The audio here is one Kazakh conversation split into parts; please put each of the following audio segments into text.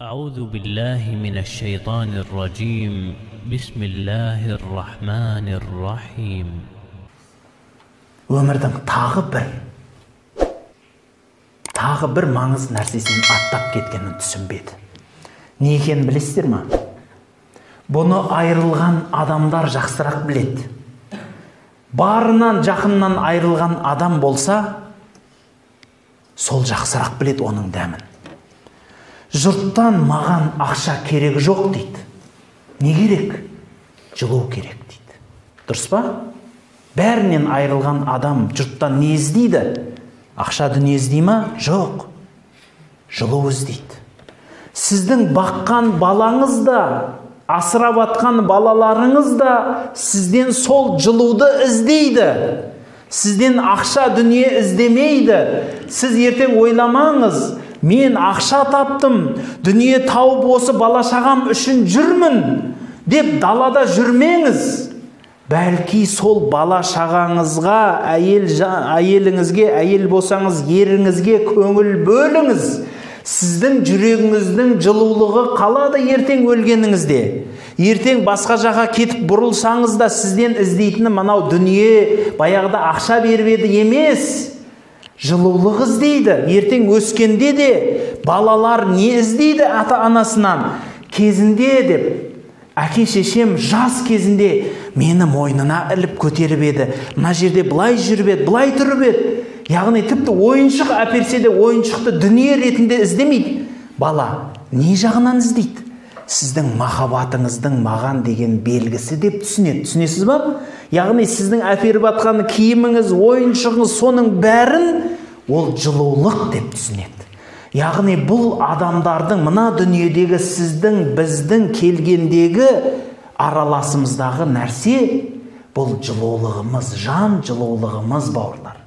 أعوذ بالله من الشيطان الرجيم بسم الله الرحمن الرحيم. Өмірдің тағы бір маңыз нәрсесін аттап кеткенін түсінбеді. Не екенін білесіздер ме? Бұны айырылған адамдар жақсырақ біледі. Барынан жақыннан айырылған адам болса, сол жақсырақ біледі оның дәмін. Жұрттан маған ақша керек жоқ дейді. Не керек? Жылу керек дейді. Дұрыс па? Бәрінен айырылған адам жұрттан не іздейді? Ақша дүние іздей ме? Жоқ. Жылу іздейді. Сіздің баққан балаңыз да, асырап атқан балаларыңыз да сізден сол жылуды іздейді. Сізден ақша дүние іздемейді. Сіз ертең ойламаңыз, мен ақша таптым, дүние тауып осы бала-шағам үшін жүрмін деп далада жүрмеңіз. Бәлки сол бала-шағаңызға, әйеліңізге, әйел болсаңыз еріңізге көңіл бөліңіз. Сіздің жүрегіңіздің жылулығы қалады ертең өлгеніңізде. Ертең басқа жаққа кетіп бұрылсаңыз да сізден іздейтіні мынау дүние баяғыда ақша беріп еді емес. Жылулық іздейді. Ертең өскенде де балалар не іздейді ата-анасынан? Кезінде деп, әке шешем жас кезінде мені мойнына іліп көтеріп еді. Мына жерде былай жүріп еді, былай тұрып еді. Яғни тіпті ойыншық әперсе де ойыншықты дүние ретінде іздемейді. Бала не жағынан іздейді? Сіздің махаббатыңыздың маған деген белгісі деп түсінеді. Түсінесіз ба? Яғни сіздің әперіп атқан киіміңіз, ойыншығыңыз, соның бәрін ол жылулық деп түсінеді. Яғни бұл адамдардың мына дүниедегі сіздің, біздің келгендегі араласымыздағы нәрсе бұл жылулығымыз, жан жылулығымыз, бауырлар.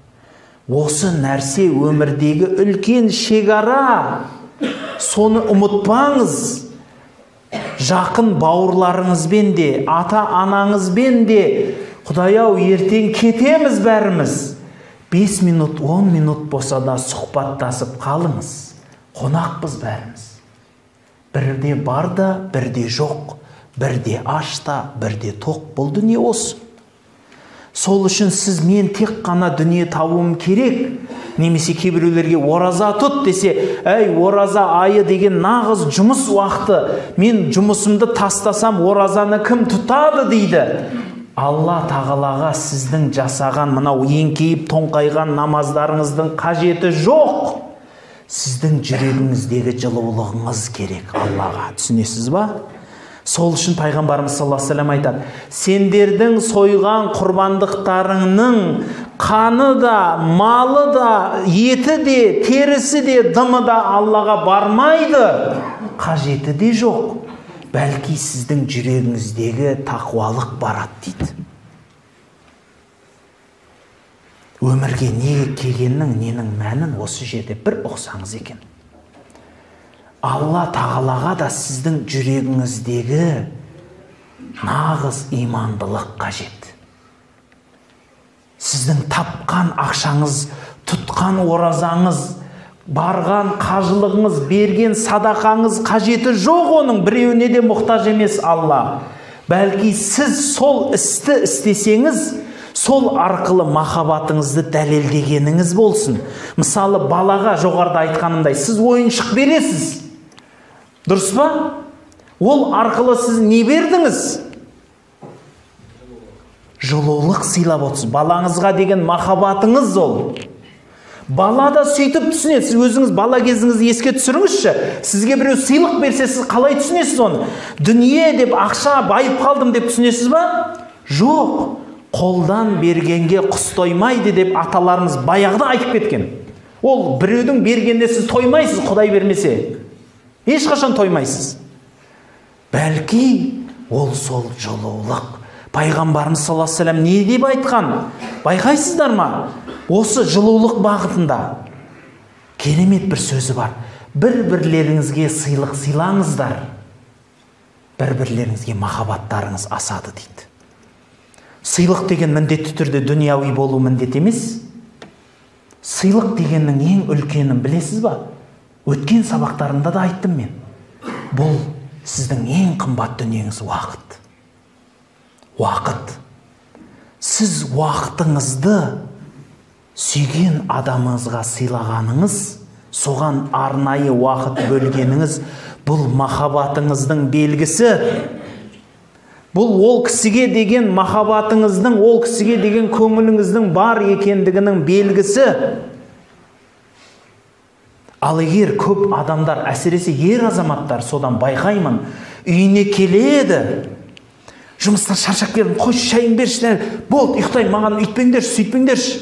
Осы нәрсе өмірдегі үлкен шекара. Соны ұмытпаңыз. Жақын бауырларыңызбен де, ата-анаңызбен де, Құдай-ау, ертең кетеміз бәріміз. 5 минут, 10 минут болса да сұхбаттасып қалыңыз. Қонақпыз бәріміз. Бірде бар да, бірде жоқ. Бірде аш та, бірде тоқ. Бұл дүние осы. Сол үшін сіз мен тек қана дүние табуым керек. Немесе кейбіреулерге ораза тұт десе, ораза айы деген нағыз жұмыс уақыты. Мен жұмысымды тастасам, оразаны кім тұтады дейді. Алла тағалаға сіздің жасаған мынау еңкейіп тоңқайған намаздарыңыздың қажеті жоқ. Сіздің жүрегіңіздегі жылулығыңыз керек Аллаға. Түсінесіз ба? Сол үшін пайғамбарымыз саллаллаху алейхи ва саллям айтады: сендердің сойған құрбандықтарыңның қаны да, малы да, еті де, терісі де, дымы да Аллаға бармайды. Қажеті де жоқ. Бәлки сіздің жүрегіңіздегі тақуалық барады дейді. Өмірге не келгеннің, ненің мәнін осы жерде бір ұқсаңыз екен. Алла тағалаға да сіздің жүрегіңіздегі нағыз имандылық қажет. Сіздің тапқан ақшаңыз, тұтқан оразаңыз, барған қажылығыңыз, берген садақаңыз қажеті жоқ оның, біреуіне де мұқтаж емес Алла. Бәлки сіз сол істі істесеңіз, сол арқылы махаббатыңызды дәлелдегеніңіз болсын. Мысалы, балаға жоғарыда айтқанымдай, сіз ойыншық бересіз. Дұрыс па? Ол арқылы сіз не бердіңіз? Жылулық сыйлап отырсыз. Балаңызға деген махаббатыңыз ол. Бала да сөйтіп түсінеді. Сіз өзіңіз бала кезіңізді еске түсіріңізші. Сізге біреу сыйлық берсе, сіз қалай түсінесіз оны? Дүние деп, ақша байып қалдым деп түсінесіз ба? Жоқ. Қолдан бергенге құс тоймайды деп аталарымыз баяғыда айтып кеткен. Ол біреудің бергенде сіз тоймайсыз, Құдай бермесе. Ешқашан тоймайсыз. Бәлки ол сол жылулық. Пайғамбарымыз саллаллаху алейхи ва саллям не деп айтқан? Байқайсыздар ма? Осы жылулық бағытында керемет бір сөзі бар. Бір-бірлеріңізге сыйлық сыйлаңыздар. Бір-бірлеріңізге махаббаттарыңыз асады дейді. Сыйлық деген міндетті түрде дүнияуи болу міндет емес. Сыйлық дегеннің ең үлкенін білесіз ба? Өткен сабақтарымда да айттым мен. бұл сіздің ең қымбат дүниеңіз уақыт. Уақыт. Сіз уақытыңызды сүйген адамыңызға сыйлағаныңыз, соған арнайы уақыт бөлгеніңіз, бұл махаббатыңыздың белгісі. Бұл ол кісіге деген махаббатыңыздың, ол кісіге деген көңіліңіздің бар екендігінің белгісі. Ал егер көп адамдар, әсіресе ер азаматтар, содан байқаймын, үйіне келеді, жұмыстан шаршап келдім, қойшы шайын берші, болды, ұйықтайын, маған үйтпеңдерші, сөйтпеңдерші.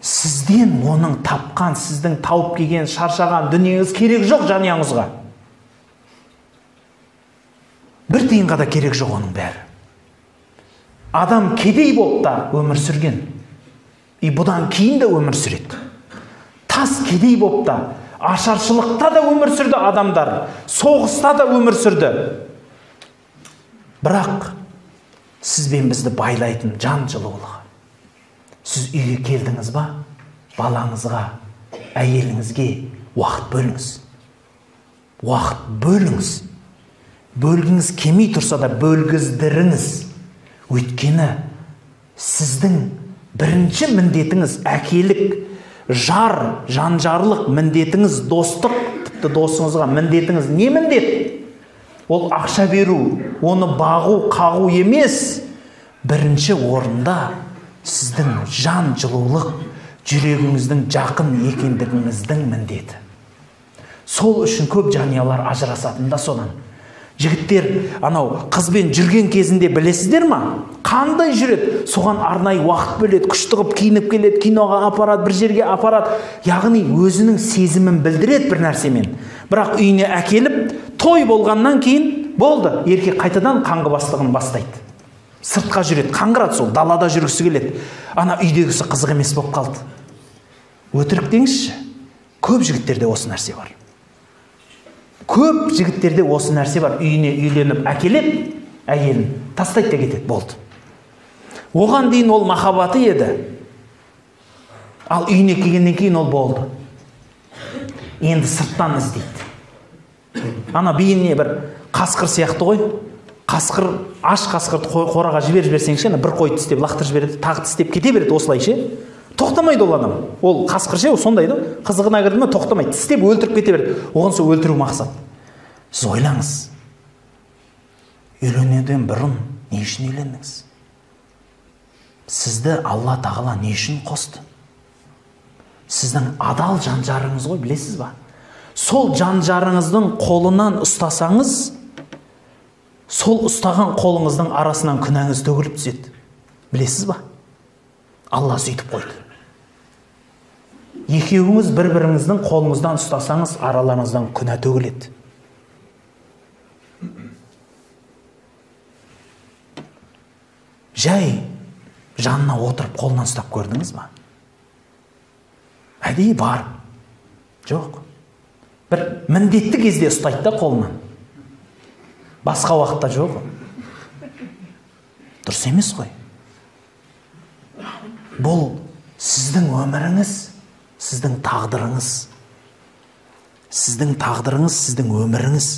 Сізден оның тапқан, сіздің тауып келген, шаршаған дүниеңіз керек жоқ жанұяңызға. Бір тиынға да керек жоқ оның бәрі. Адам кедей болып та өмір сүрген. Бұдан кейін де өмір сүреді. Тас кедей болып та, ашаршылықта да өмір сүрді адамдар. Соғыста да өмір сүрді. Бірақ сізбен бізді байлайтын жан жылулығы. Сіз үйге келдіңіз ба? Балаңызға, әйеліңізге уақыт бөліңіз. Уақыт бөліңіз. Бөлгіңіз кемей тұрса да бөлгіздіріңіз. Өйткені сіздің бірінші міндетіңіз әкелік, жар, жанжарлық міндетіңіз, достық, тіпті досыңызға міндетіңіз не міндет? Ол ақша беру, оны бағу, қағу емес. Бірінші орында сіздің жан жылулық, жүрегіңіздің жақын екендігіңіздің міндеті. Сол үшін көп жанұялар ажырасатында содан. Жігіттер анау қызбен жүрген кезінде білесіздер ма? Қандай жүреді? Соған арнайы уақыт бөледі, күш тығып киініп келеді, киноға апарады, бір жерге апарады. Яғни өзінің сезімін білдіреді бір нәрсемен. Бірақ үйіне әкеліп, той болғаннан кейін болды, еркек қайтадан қаңғы бастығын бастайды. Сыртқа жүреді, қаңғырады, сол далада жүргісі келеді. Ана үйдегісі қызық емес болып қалды. Өтірік деңізші. Көп жігіттерде осы нәрсе бар. Көп жігіттерде осы нәрсе бар. Үйіне үйленіп әкеледі, әйелін тастайды да кетеді, болды. Оған дейін ол махаббаты еді. Ал үйіне келгеннен кейін ол болды. Енді сырттан іздейді. Ана бейініне бір қасқыр сияқты ғой. Қасқыр, аш қасқырды қораға жіберсеңші, бір қойды тістеп, лақтырып жібереді, тағы тістеп кете береді осылайша. Тоқтамайды ол адам. Ол қасқыр сондай да, қызығына кірді ме тоқтамайды, тістеп өлтіріп кете береді. Оған сол өлтіру мақсат. Сіз ойлаңыз. Үйленуден бұрын не үшін үйлендіңіз? Сізді Алла тағала не үшін қосты? Сіздің адал жан-жарыңыз ғой, білесіз ба? Сол жан-жарыңыздың қолынан ұстасаңыз, сол ұстаған қолыңыздың арасынан күнәңіз төгіліп түседі. Білесіз ба? Алла сөйтіп қойды. Екеуіңіз бір-біріңіздің қолыңыздан ұстасаңыз, араларыңыздан күнә төгіледі. Жай жанына отырып қолынан ұстап көрдіңіз ба? Әдейі бар. Жоқ. Бір міндетті кезде ұстайды да қолынан. Басқа уақытта жоқ. Дұрыс емес қой. Бұл сіздің өміріңіз, сіздің тағдырыңыз. Сіздің тағдырыңыз, сіздің өміріңіз.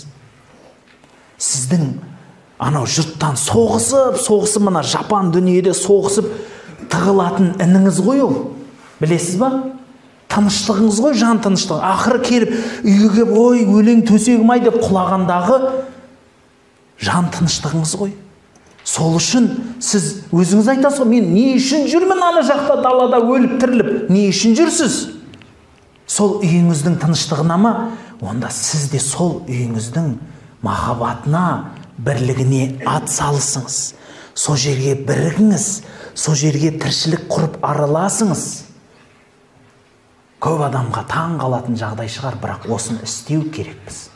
Сіздің анау жұрттан соғысып, мына жапан дүниеде соғысып тығылатын ініңіз ғой ол. Білесіз ба? Тыныштығыңыз ғой, жан тыныштығы. Ақыры келіп, үйге келіп, ой, өлең төсегім ай деп құлағандағы жан тыныштығыңыз ғой. Сол үшін сіз өзіңіз айтасыз, мен не үшін жүрмін ана жақта далада өліп тіріліп? Не үшін жүрсіз? Сол үйіңіздің тыныштығына ма? Онда сіз де сол үйіңіздің махаббатына, бірлігіне ат салысыңыз. Сол жерге бірігіңіз, сол жерге тіршілік құрып араласыңыз. Көп адамға таң қалатын жағдай шығар, бірақ осыны істеу керекпіз.